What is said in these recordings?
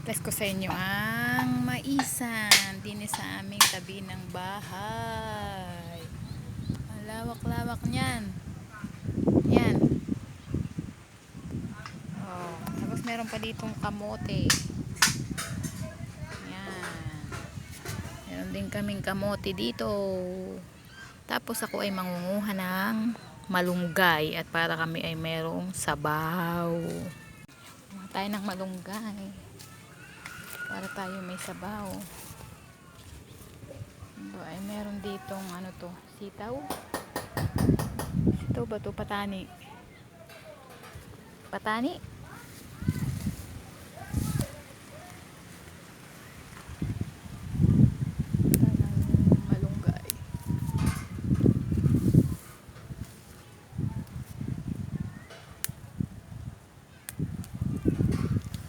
Plus ko sa inyo ang maisan din sa aming tabi ng bahay. Ang lawak-lawak niyan. Yan. Oh, tapos meron pa ditong kamote. Yan. Meron din kaming kamote dito. Tapos ako ay mangunguha ng malunggay at para kami ay merong sabaw. Kuha tayo ng malunggay para tayo may sabaw. Ito ay meron ditong ano to, sitaw. Sitaw ba to? Patani. Patani. Malunggay.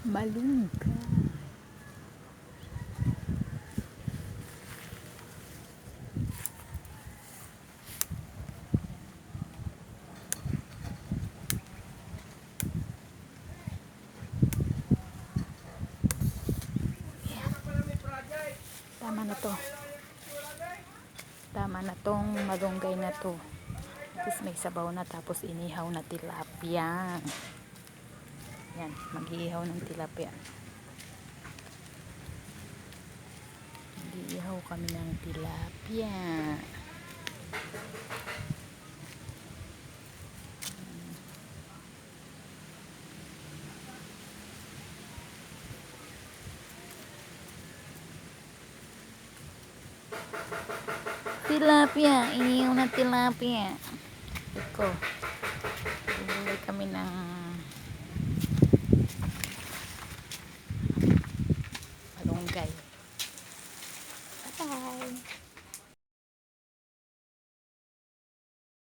Malunggay. Tama na to. Tama na tong malunggay na to. Tapos may sabaw na, tapos inihaw na tilapia. Yan, mag-iihaw ng tilapia. Mag-iihaw kami ng tilapia. Tilapia, inihaw na tilapia. Ito. Bumili kami ng malunggay. Bye-bye.